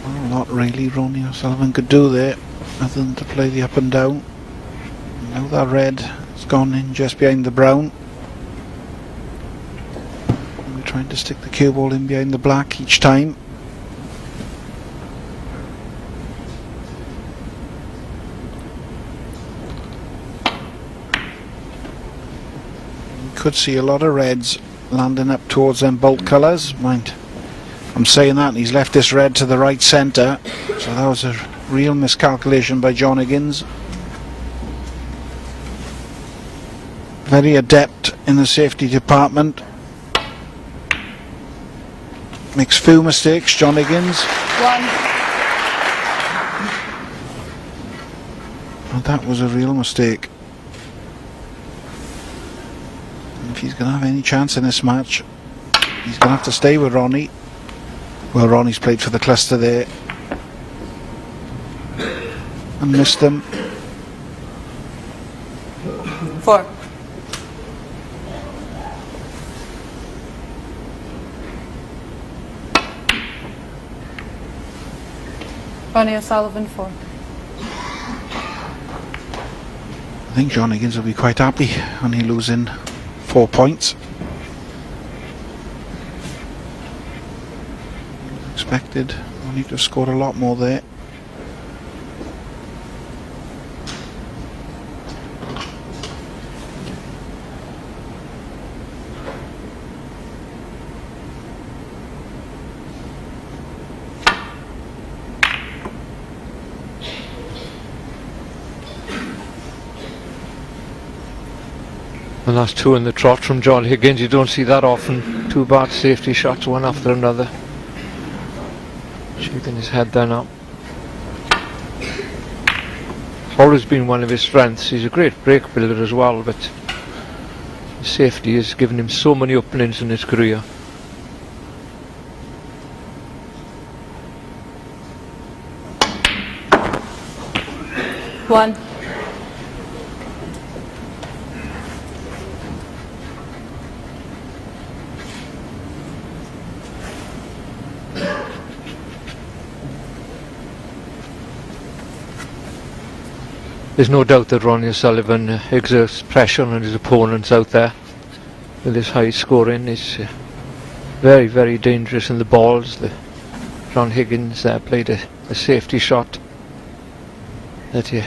Well, not really Ronnie O'Sullivan could do there, other than to play the up and down. Now that red has gone in just behind the brown. And we're trying to stick the cue ball in behind the black each time. Could see a lot of reds landing up towards them bolt colours. Mind, I'm saying that, and he's left this red to the right centre, so that was a real miscalculation by John Higgins. Very adept in the safety department. Makes few mistakes, John Higgins. And that was a real mistake. If he's going to have any chance in this match, he's going to have to stay with Ronnie. Well, Ronnie's played for the cluster there and missed them. 4. Ronnie O'Sullivan, 4. I think John Higgins will be quite happy, only losing 4 points. Expected. I need to have scored a lot more there. The last 2 in the trot from John Higgins, you don't see that often. 2 bad safety shots, one after another. Shaking his head there now. Always been one of his strengths. He's a great break builder as well, but his safety has given him so many openings in his career. 1. There's no doubt that Ronnie O'Sullivan exerts pressure on his opponents out there with his high scoring. He's very, very dangerous in the balls. John Higgins there played a safety shot that you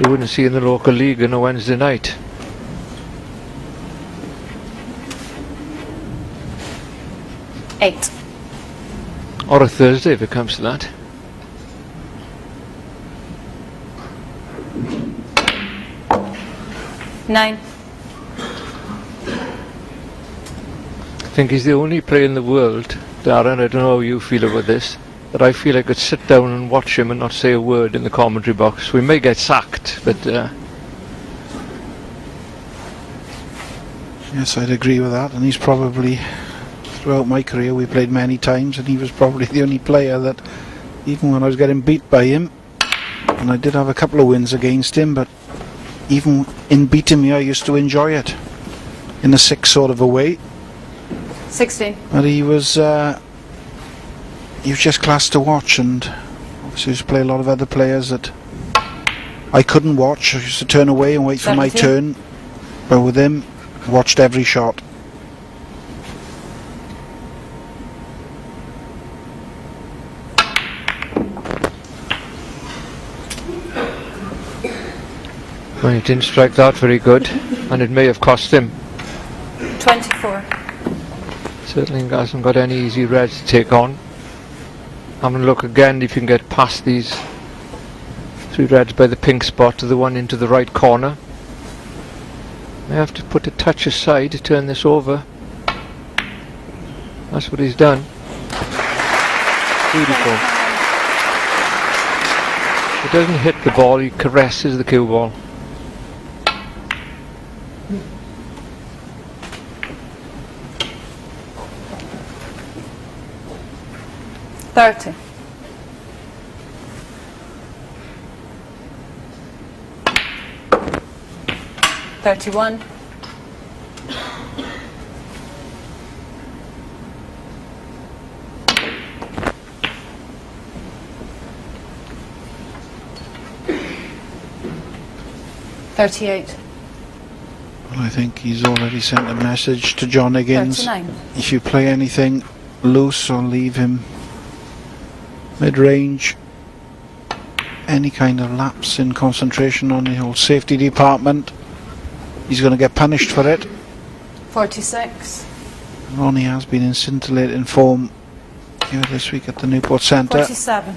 wouldn't see in the local league on a Wednesday night. Eight. Or a Thursday if it comes to that. Nine. I think he's the only player in the world, Darren, I don't know how you feel about this, that I feel I could sit down and watch him and not say a word in the commentary box. We may get sacked, but Yes, I'd agree with that, and he's probably, throughout my career we played many times, and he was probably the only player that, even when I was getting beat by him, and I did have a couple of wins against him, but even in beating me I used to enjoy it in a sick sort of a way. 16. But he was just class to watch, and obviously used to play a lot of other players that I couldn't watch. I used to turn away and wait for my turn, but with him, watched every shot. well, he didn't strike that very good, and it may have cost him. 24. Certainly hasn't got any easy reds to take on. Having a look again if you can get past these 3 reds by the pink spot to the one into the right corner. May have to put a touch aside to turn this over. That's what he's done. Beautiful. He doesn't hit the ball, he caresses the cue ball. $30. $31. 38. Well, I think he's already sent a message to John Higgins. 39. If you play anything loose or leave him mid-range, any kind of lapse in concentration on the whole safety department, he's going to get punished for it. 46. Ronnie has been in scintillating form here this week at the Newport Centre. 47.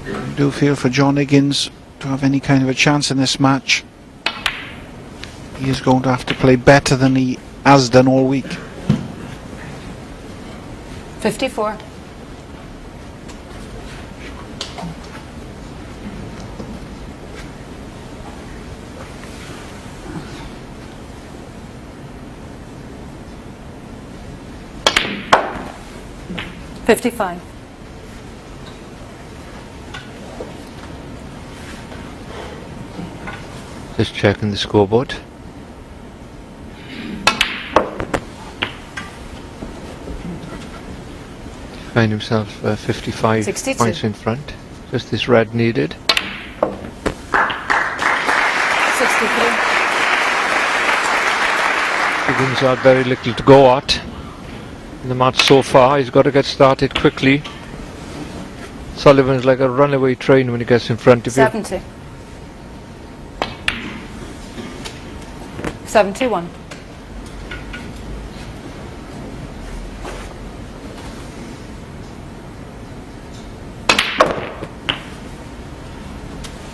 I do feel for John Higgins to have any kind of a chance in this match. He is going to have to play better than he has done all week. 54. $55. Just checking the scoreboard. Find himself 55 62. points in front. Just this red needed. 63. Higgins had very little to go at in the match so far. He's got to get started quickly. Sullivan's like a runaway train when he gets in front of you. 70. 71.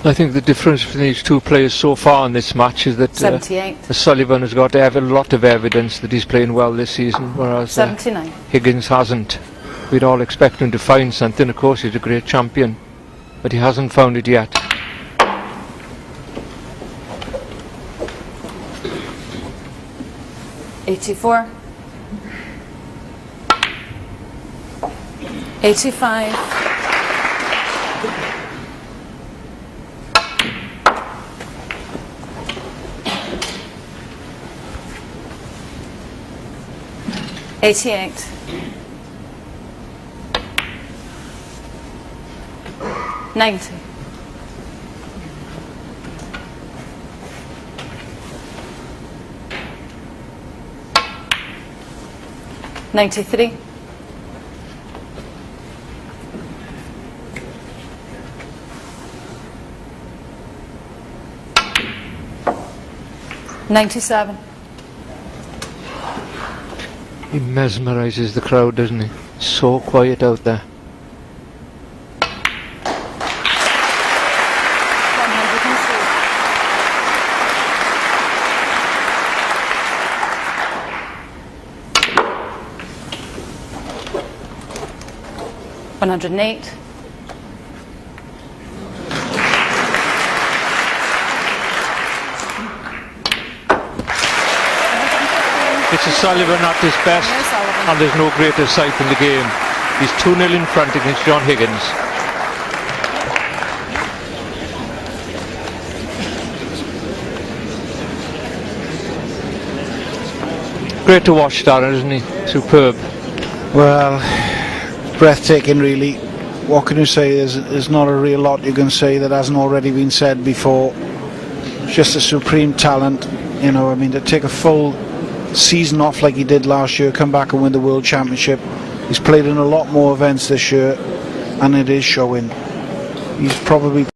I think the difference between these two players so far in this match is that 78. Sullivan has got a lot of evidence that he's playing well this season, whereas 79. Higgins hasn't. We'd all expect him to find something. Of course, he's a great champion, but he hasn't found it yet. $84. 85. $88. 90. 93. 97. He mesmerises the crowd, doesn't he? So quiet out there. 108. It's a Sullivan at his best, Yes, Sullivan. and there's no greater sight in the game. He's 2-0 in front against John Higgins. Great to watch, Darren, isn't he? Superb. Well, breathtaking really. What can you say? There's not a real lot you can say that hasn't already been said before. Just a supreme talent, you know. I mean, to take a full season off like he did last year, come back and win the World Championship. He's played in a lot more events this year, and it is showing. He's probably